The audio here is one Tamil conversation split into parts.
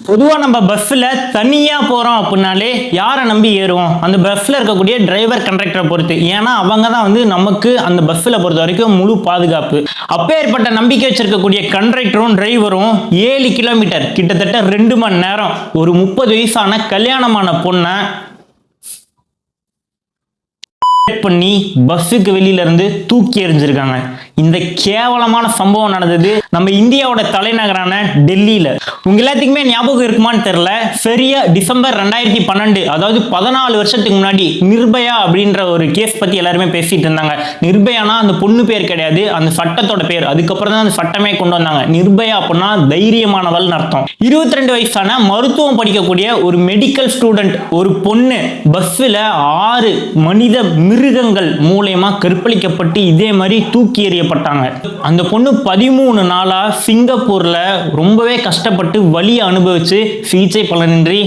பொதுவாக நம்ம பஸ்ஸில் தனியாக போகிறோம் அப்படின்னாலே யாரை நம்பி ஏறுவோம்? அந்த பஸ்ஸில் இருக்கக்கூடிய டிரைவர் கண்டக்டரை பொறுத்து. ஏன்னா அவங்க தான் வந்து நமக்கு அந்த பஸ்ஸில் பொறுத்த வரைக்கும் முழு பாதுகாப்பு. அப்பேற்பட்ட நம்பிக்கை வச்சிருக்கக்கூடிய கண்டக்டரும் டிரைவரும் 7 கிலோமீட்டர் கிட்டத்தட்ட 2 மணி நேரம் ஒரு 30 வயசான கல்யாணமான பொண்ணை பண்ணி பஸ்ஸுக்கு வெளியில இருந்து தூக்கி எறிஞ்சிருக்காங்க. இந்த கேவலமான சம்பவம் நடந்தது நம்ம இந்தியாவோட தலைநகரான டெல்லியில. உங்க எல்லாத்துக்குமே ஞாபகம் இருக்குமான்னு தெரியல, சரியா டிசம்பர் 2012, அதாவது 14 வருஷத்துக்கு முன்னாடி நிர்பயா அப்படின்ற ஒரு கேஸ் பத்தி எல்லாருமே பேசிட்டு இருந்தாங்க. நிர்பயானா அந்த பொண்ணு பேர் கிடையாது, அந்த சட்டத்தோட பேர். அதுக்கப்புறம் தான் அந்த சட்டமே கொண்டு வந்தாங்க. நிர்பயா அப்படின்னா தைரியமானவள் அர்த்தம். 22 வயசான மருத்துவம் படிக்கக்கூடிய ஒரு மெடிக்கல் ஸ்டூடெண்ட், ஒரு பொண்ணு பஸ்ல 6 மனித மிருகங்கள் மூலமா கற்பழிக்கப்பட்டு இதே மாதிரி தூக்கி எறியப்பட்டாங்க. அந்த பொண்ணு 13 நாளா சிங்கப்பூர்ல ரொம்பவே கஷ்டப்பட்டு வலியை அனுபவிச்சு சிகிச்சை பலனின்றி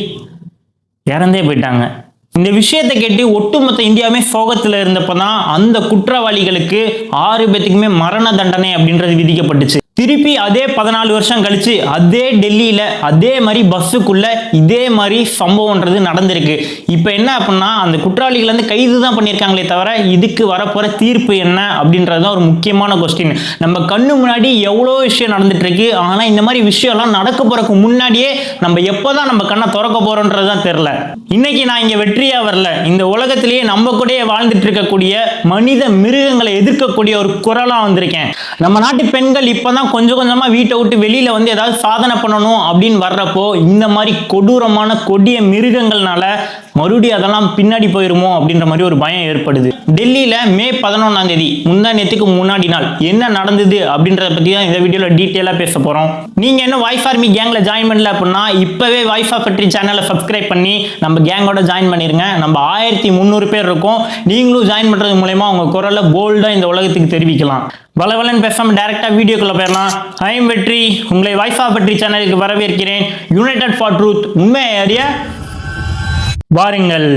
இறந்தே போயிட்டாங்க. இந்த விஷயத்தை கேட்டு ஒட்டுமொத்த இந்தியாவே சோகத்தில் இருந்தப்பதான் அந்த குற்றவாளிகளுக்கு 6 பேத்துக்குமே மரண தண்டனை அப்படின்றது விதிக்கப்பட்டுச்சு. திருப்பி அதே 14 வருஷம் கழிச்சு அதே டெல்லியில அதே மாதிரி பஸ்ஸுக்குள்ள இதே மாதிரி சம்பவம்ன்றது நடந்திருக்கு. இப்போ என்ன அப்படின்னா அந்த குற்றவாளிகள் வந்து கைது தான் பண்ணியிருக்காங்களே தவிர இதுக்கு வரப்போற தீர்ப்பு என்ன அப்படின்றது தான் ஒரு முக்கியமான கொஸ்டின். நம்ம கண்ணு முன்னாடி எவ்வளோ விஷயம் நடந்துட்டு இருக்கு, ஆனா இந்த மாதிரி விஷயம்லாம் நடக்க போறதுக்கு முன்னாடியே நம்ம எப்போதான் நம்ம கண்ணை திறக்க போறோன்றது தான் தெரியல. இன்னைக்கு நான் இங்க வெற்றியா வரல, இந்த உலகத்திலேயே நம்ம கூட வாழ்ந்துட்டு இருக்கக்கூடிய மனித மிருகங்களை எதிர்க்கக்கூடிய ஒரு குரலா வந்திருக்கேன். நம்ம நாட்டு பெண்கள் இப்பதான் கொஞ்சம் கொஞ்சமா வீட்டை விட்டு வெளியில வந்து ஏதாவது சாதனை பண்ணணும் அப்படின்னு வர்றப்போ இந்த மாதிரி கொடூரமான கொடிய மிருகங்கள்னால மறுபடியும் அதெல்லாம் பின்னாடி போயிருமோ அப்படின்ற மாதிரி ஒரு பயம் ஏற்படுது. டெல்லியில மே 11ஆம் தேதி முந்தா நேத்துக்கு முன்னாடி நாள் என்ன நடந்தது அப்படின்றத பத்தி தான் இந்த வீடியோல டீட்டெயிலா பேச போறோம். நீங்க என்ன வாய்ஸ் ஆர்மி கேங்ல ஜாயின் பண்ணல அப்படின்னா இப்பவே வாய்ஸ் ஆஃப் வெற்றி சேனலை சப்ஸ்கிரைப் பண்ணி நம்ம கேங்கோட ஜாயின் பண்ணிருங்க. நம்ம 1300 பேர் இருக்கோம். நீங்களும் ஜாயின் பண்றது மூலமா உங்க குரலை போல்டா இந்த உலகத்துக்கு தெரிவிக்கலாம். வளவலன் பேசாம டைரக்டா வீடியோக்குள்ள போயிடலாம். ஐ எம் வெற்றி, உங்களை வாய்ஸ் ஆஃப் வெற்றி சேனலுக்கு வரவேற்கிறேன். யுனைடெட் ஃபார் ட்ரூத், உண்மையை அறிய வாருங்கள்.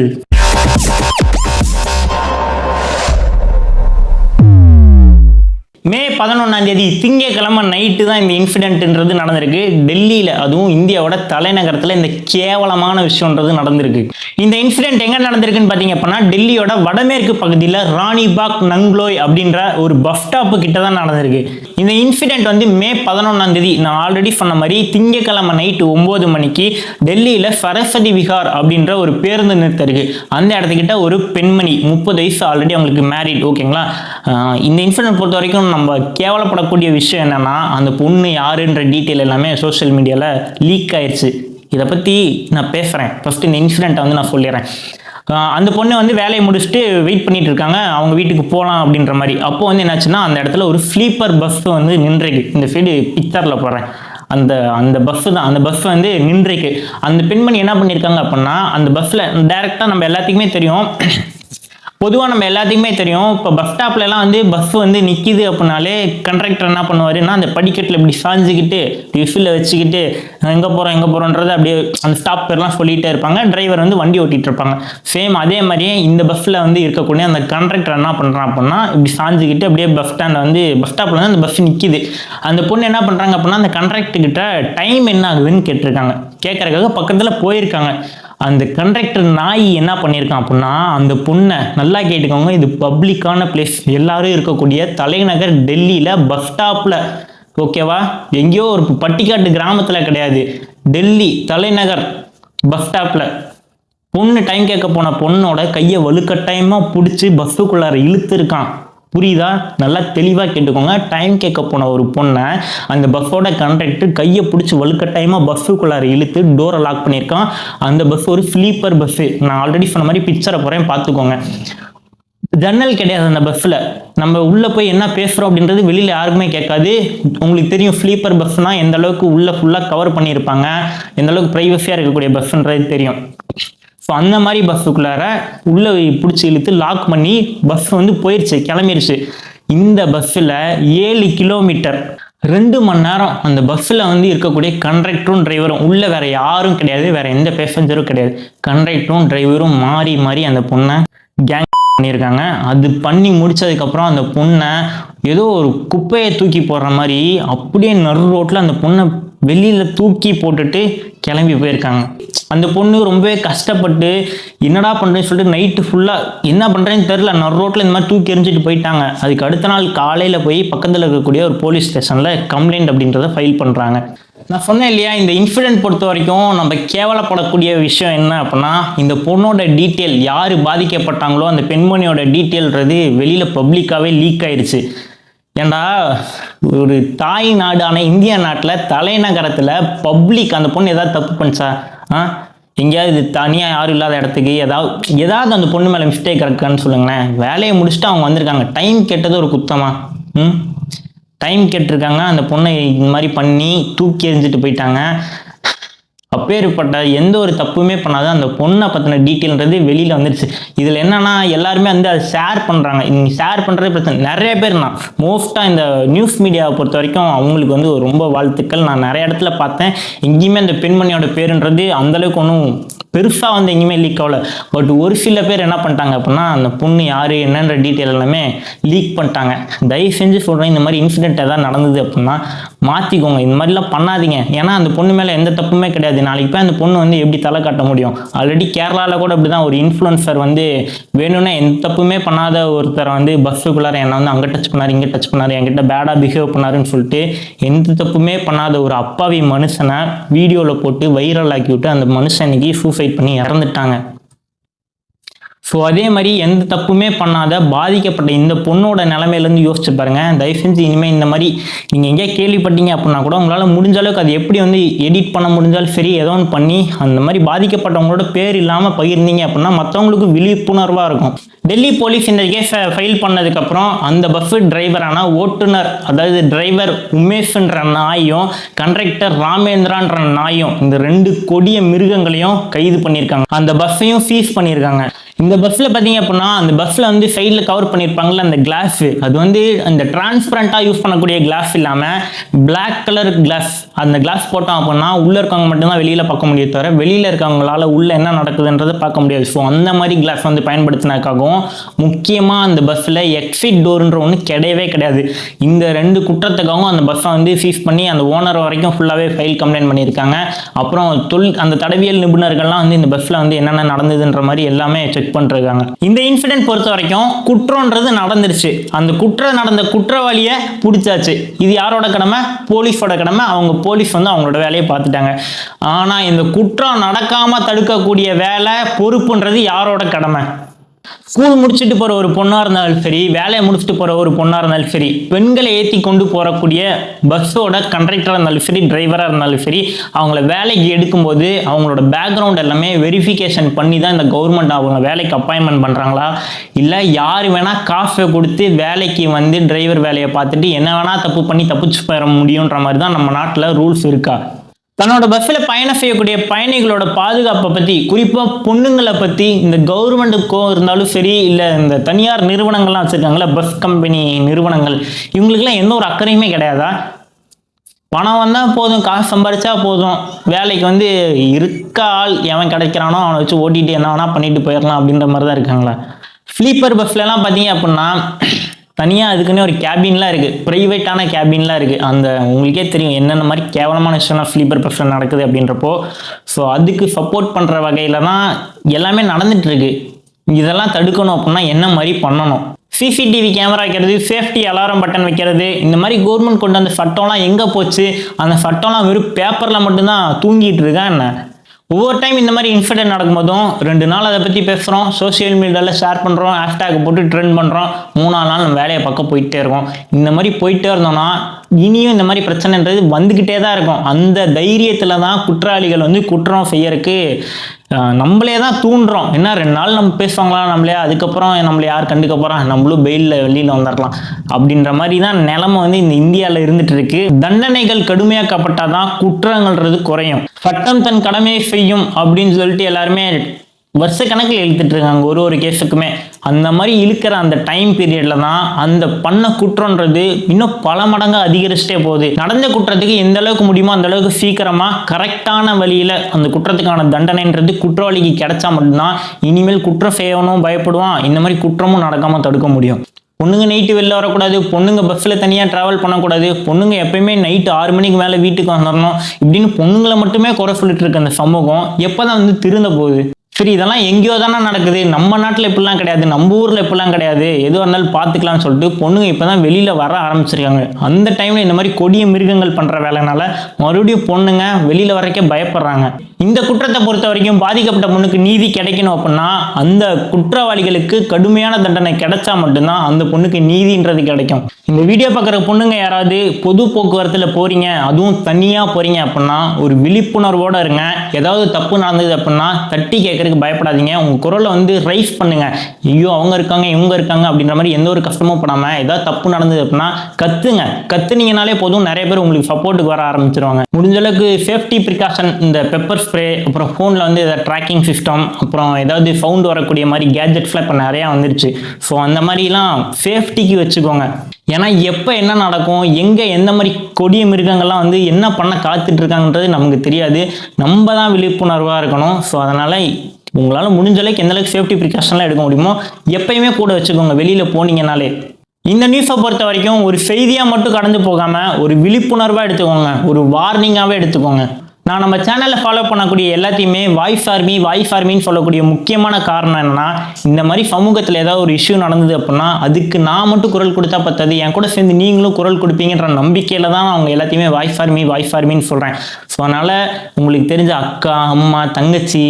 மே 11ஆம் தேதி திங்கட்கிழமை நைட்டு தான் இந்த இன்சிடென்ட்ன்றது நடந்திருக்கு டெல்லியில. அதுவும் இந்தியாவோட தலைநகரத்தில் இந்த கேவலமான விஷயம்ன்றது நடந்திருக்கு. இந்த இன்சிடென்ட் எங்க நடந்திருக்குன்னு பார்த்தீங்க அப்படின்னா டெல்லியோட வடமேற்கு பகுதியில் ராணிபாக் நங்லோய் அப்படின்ற ஒரு பஸ் ஸ்டாப்பு கிட்ட தான் நடந்திருக்கு. இந்த இன்சிடென்ட் வந்து மே 11ஆம் தேதி நான் ஆல்ரெடி சொன்ன மாதிரி திங்கட்கிழமை நைட்டு 9 மணிக்கு டெல்லியில சரஸ்வதி விஹார் அப்படின்ற ஒரு பேருந்து நிறுத்தம் இருக்கு. அந்த இடத்துக்கிட்ட ஒரு பெண்மணி 30 வயசு, ஆல்ரெடி அவங்களுக்கு மேரிட். ஓகேங்களா, இந்த இன்சிடென்ட் பொறுத்த வரைக்கும் நம்ம கேவலப்படக்கூடிய விஷயம் என்னன்னா அந்த பொண்ணு யாருன்ற டீட்டெயில் எல்லாமே சோஷியல் மீடியால லீக் ஆயிடுச்சு. இதை பத்தி நான் பேசுறேன். ஃபர்ஸ்ட் இந்த இன்சிடென்ட்டை வந்து நான் சொல்லிடுறேன். அந்த பொண்ணு வந்து வேலையை முடிச்சுட்டு வெயிட் பண்ணிட்டு இருக்காங்க, அவங்க வீட்டுக்கு போகலாம் அப்படின்ற மாதிரி. அப்போ வந்து என்னாச்சுன்னா அந்த இடத்துல ஒரு ஸ்லீப்பர் பஸ் வந்து நின்றுருக்கு. இந்த சைடு பிக்சரில் போடுறேன். அந்த பஸ் தான், அந்த பஸ் வந்து நின்றுருக்கு. அந்த பெண்மணி என்ன பண்ணியிருக்காங்க அப்படின்னா அந்த பஸ்ஸில் டைரெக்டாக நம்ம எல்லாத்துக்குமே தெரியும், பொதுவாக நம்ம எல்லாத்துக்குமே தெரியும், இப்போ பஸ் ஸ்டாப்லலாம் வந்து பஸ் வந்து நிற்கிது அப்படின்னாலே கண்டக்டர் என்ன பண்ணுவாருன்னா அந்த படிக்கட்டில் இப்படி சாஞ்சிக்கிட்டு விசில் வச்சுக்கிட்டு எங்கே போகிறோன்றதை அப்படியே அந்த ஸ்டாப் பேர்லாம் சொல்லிகிட்டே இருப்பாங்க. டிரைவர் வந்து வண்டி ஓட்டிகிட்டு இருப்பாங்க. சேம் அதே மாதிரியே இந்த பஸ்ஸில் வந்து இருக்கக்கூடிய அந்த கண்டக்டர் என்ன பண்ணுறான் அப்படின்னா இப்படி சாஞ்சிக்கிட்டு அப்படியே பஸ் ஸ்டாப்பில் வந்து அந்த பஸ் நிற்கிது. அந்த பொண்ணு என்ன பண்ணுறாங்க அப்படின்னா அந்த கண்டக்டர்கிட்ட டைம் என்ன ஆகுதுன்னு கேட்டிருக்காங்க. கேட்கறதுக்காக பக்கத்தில் போயிருக்காங்க. அந்த கண்டக்டர் நாய் என்ன பண்ணியிருக்கான் அப்படின்னா அந்த பொண்ணை நல்லா கேட்டுக்கோங்க, இது பப்ளிக்கான பிளேஸ், எல்லாரும் இருக்கக்கூடிய தலைநகர் டெல்லியில பஸ் ஸ்டாப்ல, ஓகேவா, எங்கேயோ ஒரு பட்டிக்காட்டு கிராமத்துல கிடையாது, டெல்லி தலைநகர் பஸ் ஸ்டாப்ல பொண்ணு டைம் கேட்க போன பொண்ணோட கையை வலுக்கட்டாயமா பிடிச்சி பஸ்ஸுக்குள்ளார இழுத்துருக்கான். புரியுதா? நல்லா தெளிவாக கேட்டுக்கோங்க. டைம் கேட்க போன ஒரு பொண்ணை அந்த பஸ்ஸோட கண்டக்டர் கையை பிடிச்சி வலுக்கட்டாயமாக பஸ்ஸுக்குள்ளார இழுத்து டோரை லாக் பண்ணியிருக்கான். அந்த பஸ் ஒரு ஸ்லீப்பர் பஸ்ஸு. நான் ஆல்ரெடி சொன்ன மாதிரி பிக்சரை போகிறேன், பார்த்துக்கோங்க. ஜன்னல் கிடையாது அந்த பஸ்ஸில். நம்ம உள்ளே போய் என்ன பேசுகிறோம் அப்படின்றது வெளியில் யாருக்குமே கேட்காது. உங்களுக்கு தெரியும் ஸ்லீப்பர் பஸ்னால் எந்த அளவுக்கு உள்ளே ஃபுல்லாக கவர் பண்ணியிருப்பாங்க, எந்த அளவுக்கு ப்ரைவசியாக இருக்கக்கூடிய பஸ்ஸுன்றது தெரியும். ஸோ அந்த மாதிரி பஸ்ஸுக்குள்ளார உள்ளே பிடிச்சி இழுத்து லாக் பண்ணி பஸ் வந்து போயிடுச்சு, கிளம்பிடுச்சு. இந்த பஸ்ஸில் 7 கிலோமீட்டர் 2 மணி நேரம் அந்த பஸ்ஸில் வந்து இருக்கக்கூடிய கண்டக்டரும் டிரைவரும், உள்ளே வேற யாரும் கிடையாது, வேற எந்த பேசஞ்சரும் கிடையாது, கண்டக்டரும் டிரைவரும் மாறி மாறி அந்த பொண்ணை கேங் பண்ணியிருக்காங்க. அது பண்ணி முடிச்சதுக்கப்புறம் அந்த பொண்ணை ஏதோ ஒரு குப்பையை தூக்கி போடுற மாதிரி அப்படியே நடு ரோட்டில் அந்த பொண்ணை வெளியில் தூக்கி போட்டுட்டு கிளம்பி போயிருக்காங்க. அந்த பொண்ணு ரொம்பவே கஷ்டப்பட்டு என்னடா பண்ணுறேன்னு சொல்லிட்டு நைட்டு ஃபுல்லாக என்ன பண்ணுறேன்னு தெரில, நடு ரோட்டில் இந்த மாதிரி தூக்கி எறிஞ்சிட்டு போயிட்டாங்க. அதுக்கு அடுத்த நாள் காலையில் போய் பக்கத்தில் இருக்கக்கூடிய ஒரு போலீஸ் ஸ்டேஷனில் கம்ப்ளைண்ட் அப்படின்றத ஃபைல் பண்ணுறாங்க. நான் சொன்னேன் இல்லையா, இந்த இன்சிடென்ட் பொறுத்த வரைக்கும் நம்ம கேவலப்படக்கூடிய விஷயம் என்ன அப்படின்னா, இந்த பொண்ணோட டீட்டெயில் யார் பாதிக்கப்பட்டாங்களோ அந்த பெண்மணியோட டீட்டெயில்ன்றது வெளியில் பப்ளிக்காகவே லீக் ஆயிடுச்சு. ஏண்டா ஒரு தாய் நாடான இந்திய நாட்டில் தலைநகரத்தில் பப்ளிக் அந்த பொண்ணு ஏதாவது தப்பு பண்ணிச்சா? எங்கேயாவது தனியாக யாரும் இல்லாத இடத்துக்கு ஏதாவது அந்த பொண்ணு மேலே மிஸ்டேக் இருக்கான்னு சொல்லுங்களேன். வேலையை முடிச்சுட்டு அவங்க வந்திருக்காங்க. டைம் கேட்டது ஒரு குத்தமா? டைம் கேட்டிருக்காங்க, அந்த பொண்ணை இந்த மாதிரி பண்ணி தூக்கி எறிஞ்சிட்டு போயிட்டாங்க. அப்பேற்பட்ட எந்த ஒரு தப்புமே பண்ணாத அந்த பொண்ணை பற்றின டீட்டெயில்ன்றது வெளியில் வந்துடுச்சு. இதில் என்னன்னா எல்லாருமே வந்து அதை ஷேர் பண்ணுறாங்க. நீங்கள் ஷேர் பண்ணுறதே பிரச்சனை. நிறைய பேர் நான் மோஸ்ட்டாக இந்த நியூஸ் மீடியாவை பொறுத்த வரைக்கும் அவங்களுக்கு வந்து ரொம்ப வாழ்த்துக்கள். நான் நிறைய இடத்துல பார்த்தேன், எங்கேயுமே அந்த பெண்மணியோட பேருன்றது அந்தளவுக்கு ஒன்றும் பெருசாக வந்து எங்கேயுமே லீக் ஆகல. பட் ஒரு சில பேர் என்ன பண்ணிட்டாங்க அப்படின்னா, அந்த பொண்ணு யார் என்னன்ற டீட்டெயில் எல்லாமே லீக் பண்ணிட்டாங்க. தயவு செஞ்சு சொல்கிறேன், இந்த மாதிரி இன்சிடென்ட் எதாவது நடந்தது அப்படின்னா மாற்றிக்கோங்க. இந்த மாதிரிலாம் பண்ணாதீங்க. ஏன்னா அந்த பொண்ணு மேலே எந்த தப்புமே கிடையாது. நாளைக்கு போய் அந்த பொண்ணு வந்து எப்படி தலை காட்ட முடியும்? ஆல்ரெடி கேரளாவில் கூட அப்படி தான் ஒரு இன்ஃப்ளூயன்சர் வந்து வேணும்னா எந்த தப்புமே பண்ணாத ஒருத்தரை வந்து பஸ்ஸுக்குள்ளார என்னை வந்து அங்கே டச் பண்ணார், இங்கே டச் பண்ணார், என்கிட்ட பேடாக பிஹேவ் பண்ணாருன்னு சொல்லிட்டு எந்த தப்புமே பண்ணாத ஒரு அப்பாவி மனுஷனை வீடியோவில் போட்டு வைரல் ஆக்கி விட்டு அந்த மனுஷனுக்கு சூசைட் பண்ணி இறந்துட்டாங்க. ஸோ அதே மாதிரி எந்த தப்புமே பண்ணாத பாதிக்கப்பட்ட இந்த பொண்ணோட நிலைமையிலேருந்து யோசிச்சு பாருங்க. தயவு செஞ்சு இனிமேல் இந்த மாதிரி நீங்கள் எங்கேயா கேள்விப்பட்டீங்க அப்படின்னா கூட உங்களால் முடிஞ்ச அளவுக்கு அது எப்படி வந்து எடிட் பண்ண முடிஞ்சாலும் சரி, ஏதோ ஒன்று பண்ணி அந்த மாதிரி பாதிக்கப்பட்டவங்களோட பேர் இல்லாமல் பகிர்ந்தீங்க அப்படின்னா மற்றவங்களுக்கு விழிப்புணர்வாக இருக்கும். டெல்லி போலீஸ் இந்த கேஸை ஃபைல் பண்ணதுக்கப்புறம் அந்த பஸ் டிரைவரான ஓட்டுநர், அதாவது டிரைவர் உமேஷ்ன்ற நாயும் கண்டக்டர் ராமேந்திரான்ற நாயும், இந்த 2 கொடிய மிருகங்களையும் கைது பண்ணியிருக்காங்க. அந்த பஸ்ஸையும் சீஸ் பண்ணியிருக்காங்க. இந்த பஸ்ஸில் பார்த்தீங்க அப்படின்னா அந்த பஸ்ஸில் வந்து சைடில் கவர் பண்ணியிருப்பாங்கல்ல அந்த கிளாஸு, அது வந்து அந்த டிரான்ஸ்பரண்ட்டாக யூஸ் பண்ணக்கூடிய கிளாஸ் இல்லாமல் பிளாக் கலர் கிளாஸ். அந்த கிளாஸ் போட்டோம் அப்படின்னா உள்ளே இருக்கவங்க மட்டும்தான் வெளியில் பார்க்க முடியும், தவிர வெளியில் இருக்கவங்களால உள்ளே என்ன நடக்குதுன்றதை பார்க்க முடியாது. ஸோ அந்த மாதிரி கிளாஸ் வந்து பயன்படுத்தினதுக்காகவும் முக்கியமாக அந்த பஸ்ஸில் எக்ஸிட் டோர்ன்ற ஒன்று கிடையவே கிடையாது. இந்த 2 குற்றத்துக்காகவும் அந்த பஸ்ஸை வந்து சீஸ் பண்ணி அந்த ஓனர் வரைக்கும் ஃபுல்லாகவே ஃபைல் கம்ப்ளைண்ட் பண்ணியிருக்காங்க. அப்புறம் அந்த தடவியல் நிபுணர்கள்லாம் வந்து இந்த பஸ்ஸில் வந்து என்னென்ன நடந்ததுன்ற மாதிரி எல்லாமே செக் பண்ணிருக்காங்க. இந்த இன்சிடென்ட் பொறுத்த வரைக்கும் குற்றம்ன்றது நடந்துருச்சு. அந்த நடந்த குற்றவாளியை பிடிச்சாச்சு. இது யாரோட கடமை? போலீஸோட கடமை. அவங்க போலீஸ் வந்து அவங்களோட வேலையை பார்த்துட்டாங்க. ஆனால் இந்த குற்றம் நடக்காமல் தடுக்கக்கூடிய வேலை, பொறுப்புன்றது யாரோட கடமை? ஸ்கூல் முடிச்சுட்டு போகிற ஒரு பொண்ணாக இருந்தாலும் சரி, வேலையை முடிச்சுட்டு போகிற ஒரு பொண்ணாக இருந்தாலும் சரி, பெண்களை ஏற்றி கொண்டு போகக்கூடிய பஸ்ஸோட கண்டக்டராக இருந்தாலும் சரி, டிரைவராக இருந்தாலும் சரி, அவங்கள வேலைக்கு எடுக்கும்போது அவங்களோட பேக்ரவுண்ட் எல்லாமே வெரிஃபிகேஷன் பண்ணி தான் இந்த கவர்மெண்ட் அவங்க வேலைக்கு அப்பாயின்மெண்ட் பண்ணுறாங்களா, இல்லை யார் வேணால் காசை கொடுத்து வேலைக்கு வந்து டிரைவர் வேலையை பார்த்துட்டு என்ன வேணால் தப்பு பண்ணி தப்பிச்சு போயிட முடியுன்ற மாதிரி தான் நம்ம நாட்டில் ரூல்ஸ் இருக்கா? தன்னோட பஸ்ஸில் பயணம் செய்யக்கூடிய பயணிகளோட பாதுகாப்பை பற்றி, குறிப்பாக பொண்ணுங்களை பற்றி இந்த கவர்மெண்ட்டுக்கோ இருந்தாலும் சரி, இல்லை இந்த தனியார் நிறுவனங்கள்லாம் வச்சுருக்காங்களா, பஸ் கம்பெனி நிறுவனங்கள், இவங்களுக்குலாம் எந்த ஒரு அக்கறையுமே கிடையாதா? பணம் வந்தால் போதும், காசு சம்பாரிச்சா போதும், வேலைக்கு வந்து இருக்க ஆள் எவன் கிடைக்கிறானோ அவனை வச்சு ஓட்டிட்டு என்ன வேணா பண்ணிட்டு போயிடலாம் அப்படின்ற மாதிரி தான் இருக்காங்களா? ஸ்லீப்பர் பஸ்லலாம் பார்த்தீங்க அப்படின்னா தனியாக அதுக்குன்னு ஒரு கேபின்லாம் இருக்குது, ப்ரைவேட்டான கேபின்லாம் இருக்குது. அந்த உங்களுக்கே தெரியும் என்னென்ன மாதிரி கேவலமான விஷயம்லாம் ஸ்லீப்பர் பஸ்ஸில் நடக்குது அப்படின்றப்போ. ஸோ அதுக்கு சப்போர்ட் பண்ணுற வகையில் தான் எல்லாமே நடந்துகிட்ருக்கு. இதெல்லாம் தடுக்கணும் அப்படின்னா என்ன மாதிரி பண்ணணும்? சிசிடிவி கேமரா வைக்கிறது, சேஃப்டி அலாரம் பட்டன் வைக்கிறது, இந்த மாதிரி கவர்மெண்ட் கொண்டு அந்த சட்டம்லாம் எங்கே போச்சு? அந்த சட்டம்லாம் வெறும் பேப்பரில் மட்டும்தான் தூங்கிட்டு இருக்கா என்ன? ஒவ்வொரு டைம் இந்த மாதிரி இன்சிடென்ட் நடக்கும்போதும் 2 நாள் அதை பற்றி பேசுகிறோம், சோசியல் மீடியாவில் ஷேர் பண்ணுறோம், ஹேஷ்டேக் போட்டு ட்ரெண்ட் பண்ணுறோம், 3ஆவது நாள் நம்ம வேலையை பக்கம் போயிட்டே இருக்கோம். இந்த மாதிரி போயிட்டே இருந்தோம்னா இனியும் இந்த மாதிரி பிரச்சனைன்றது வந்துக்கிட்டே தான் இருக்கும். அந்த தைரியத்தில் தான் குற்றவாளிகள் வந்து குற்றம் செய்யறதுக்கு நம்மளே தான் தூண்டுறோம். என்ன 2 நாள் நம்ம பேசுவாங்களா நம்மளே, அதுக்கப்புறம் நம்மளை யார் கண்டுக்க போகிறான், நம்மளும் பெயிலில் வெளியில் வந்துடலாம் அப்படின்ற மாதிரி தான் நிலைமை வந்து இந்த இந்தியாவில் இருந்துட்டு இருக்கு. தண்டனைகள் கடுமையாக்கப்பட்டால் தான் குற்றங்கள்ன்றது குறையும். சட்டம் தன் கடமையை செய்யும் அப்படின்னு சொல்லிட்டு எல்லாருமே வருஷ கணக்கில் இழுத்துட்டு இருக்காங்க ஒரு கேஸுக்குமே. அந்த மாதிரி இழுக்கிற அந்த டைம் பீரியட்ல தான் அந்த பண்ண குற்றம்ன்றது இன்னும் பல மடங்கு அதிகரிச்சுட்டே போகுது. நடந்த குற்றத்துக்கு எந்த அளவுக்கு முடியுமோ அந்த அளவுக்கு சீக்கிரமா கரெக்டான வழியில அந்த குற்றத்துக்கான தண்டனைன்றது குற்றவாளிக்கு கிடைச்சா மட்டும்தான் இனிமேல் குற்றம் செய்யணும் பயப்படுவான், இந்த மாதிரி குற்றமும் நடக்காம தடுக்க முடியும். பொண்ணுங்க நைட்டு வெளில வரக்கூடாது, பொண்ணுங்க பஸ்ஸில் தனியாக ட்ராவல் பண்ணக்கூடாது, பொண்ணுங்க எப்பயுமே நைட்டு 6 மணிக்கு மேலே வீட்டுக்கு வந்துடணும் இப்படின்னு பொண்ணுங்களை மட்டுமே குறை சொல்லிட்டு இருக்க அந்த சமூகம் எப்போ தான் வந்து திருந்த போகுது? சரி, இதெல்லாம் எங்கேயோ தானே நடக்குது, நம்ம நாட்டில் இப்படிலாம் கிடையாது, நம்ம ஊரில் இப்படிலாம் கிடையாது, எதுவாக இருந்தாலும் பார்த்துக்கலாம்னு சொல்லிட்டு பொண்ணுங்க இப்போ தான் வெளியில் வர ஆரம்பிச்சிருக்காங்க. அந்த டைமில் இந்த மாதிரி கொடிய மிருகங்கள் பண்ணுற வேலைனால மறுபடியும் பொண்ணுங்க வெளியில் வரக்கே பயப்படுறாங்க. இந்த குற்றத்தை பொறுத்த வரைக்கும் பாதிக்கப்பட்ட பொண்ணுக்கு நீதி கிடைக்கணும் அப்படின்னா அந்த குற்றவாளிகளுக்கு கடுமையான தண்டனை கிடைச்சா மட்டும்தான் அந்த பொண்ணுக்கு நீதின்றது கிடைக்கும். இந்த வீடியோ பார்க்குற பொண்ணுங்க யாராவது பொது போக்குவரத்தில் போறீங்க, அதுவும் தனியாக போறீங்க அப்படின்னா ஒரு விழிப்புணர்வோடு இருங்க. ஏதாவது தப்பு நடந்தது அப்படின்னா தட்டி கேட்கறதுக்கு பயப்படாதீங்க. உங்க குரலை வந்து ரைஸ் பண்ணுங்க. ஐயோ அவங்க இருக்காங்க இவங்க இருக்காங்க அப்படின்ற மாதிரி எந்த ஒரு கஷ்டமும் படாம ஏதாவது தப்பு நடந்தது அப்படின்னா கத்துங்க. கத்துனீங்கனாலே போதும், நிறைய பேர் உங்களுக்கு சப்போர்ட்டுக்கு வர ஆரம்பிச்சிருவாங்க. முடிஞ்ச அளவுக்கு சேஃப்டி ப்ரிகாஷன், இந்த பெப்பர் ஸ்ப்ரே, அப்புறம் ஃபோனில் வந்து ஏதாவது ட்ராக்கிங் சிஸ்டம், அப்புறம் ஏதாவது சவுண்ட் வரக்கூடிய மாதிரி கேஜெட்ஸ்லாம் இப்போ நிறையா வந்துருச்சு. ஸோ அந்த மாதிரிலாம் சேஃப்டிக்கு வச்சுக்கோங்க. ஏன்னா எப்போ என்ன நடக்கும், எங்கே எந்த மாதிரி கொடிய மிருகங்கள்லாம் வந்து என்ன பண்ண காத்துட்டு இருக்காங்கன்றது நமக்கு தெரியாது. நம்ம தான் விழிப்புணர்வாக இருக்கணும். ஸோ அதனால் உங்களால் முடிஞ்ச அளவுக்கு எந்த அளவுக்கு சேஃப்டி ப்ரிகாஷன்லாம் எடுக்க முடியுமோ எப்பயுமே கூட வச்சுக்கோங்க வெளியில் போனீங்கனாலே. இந்த நியூஸை பொறுத்த வரைக்கும் ஒரு செய்தியாக மட்டும் கடந்து போகாமல் ஒரு விழிப்புணர்வாக எடுத்துக்கோங்க, ஒரு வார்னிங்காகவே எடுத்துக்கோங்க. நான் நம்ம சேனலில் ஃபாலோ பண்ணக்கூடிய எல்லாத்தையுமே வாய்ஸ் ஆர்மின்னு சொல்லக்கூடிய முக்கியமான காரணம் என்னன்னா, இந்த மாதிரி சமூகத்தில் ஏதாவது ஒரு இஷ்யூ நடந்தது அப்படின்னா அதுக்கு நான் மட்டும் குரல் கொடுத்தா பத்தாது, என் கூட சேர்ந்து நீங்களும் குரல் கொடுப்பீங்கன்ற நம்பிக்கையில் தான் அவங்க எல்லாத்தையுமே வாய்ஸ் ஆர்மின்னு சொல்கிறேன். ஸோ அதனால் உங்களுக்கு தெரிஞ்ச அக்கா, அம்மா, தங்கச்சி,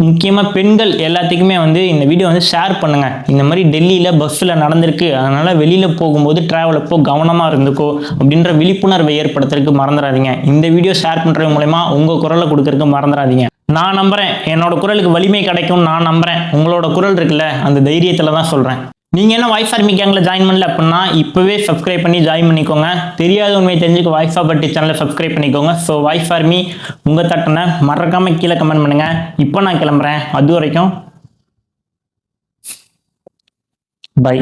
முக்கியமாக பெண்கள் எல்லாத்துக்குமே வந்து இந்த வீடியோ வந்து ஷேர் பண்ணுங்கள். இந்த மாதிரி டெல்லியில் பஸ்ஸில் நடந்திருக்கு, அதனால் வெளியில் போகும்போது ட்ராவல் அப்போ கவனமாக இருந்துக்கோ அப்படின்ற விழிப்புணர்வை ஏற்படுத்துறதுக்கு மறந்துடாதீங்க. இந்த வீடியோ ஷேர் பண்ணுறது மூலமா உங்கள் குரலை கொடுக்கறதுக்கு மறந்துடாதீங்க. நான் நம்புகிறேன் என்னோட குரலுக்கு வலிமை கிடைக்கும். நான் நம்புகிறேன் உங்களோட குரல் இருக்குல்ல, அந்த தைரியத்தில் தான் சொல்கிறேன். நீங்கள் என்ன வாய்ஸ் ஆர்மி கேங்கில் ஜாயின் பண்ணல அப்படின்னா இப்போவே சப்ஸ்கிரைப் பண்ணி ஜாயின் பண்ணிக்கோங்க. தெரியாத உண்மையை தெரிஞ்சுக்க வாய்ஸ் ஆஃப் பட்டி சேனலை சப்ஸ்கிரைப் பண்ணிக்கோங்க. ஸோ வாய்ஸ் ஆர்மி உங்கள் தட்டனை மறக்காமல் கீழே கமெண்ட் பண்ணுங்கள். இப்போ நான் கிளம்புறேன். அது வரைக்கும் பை.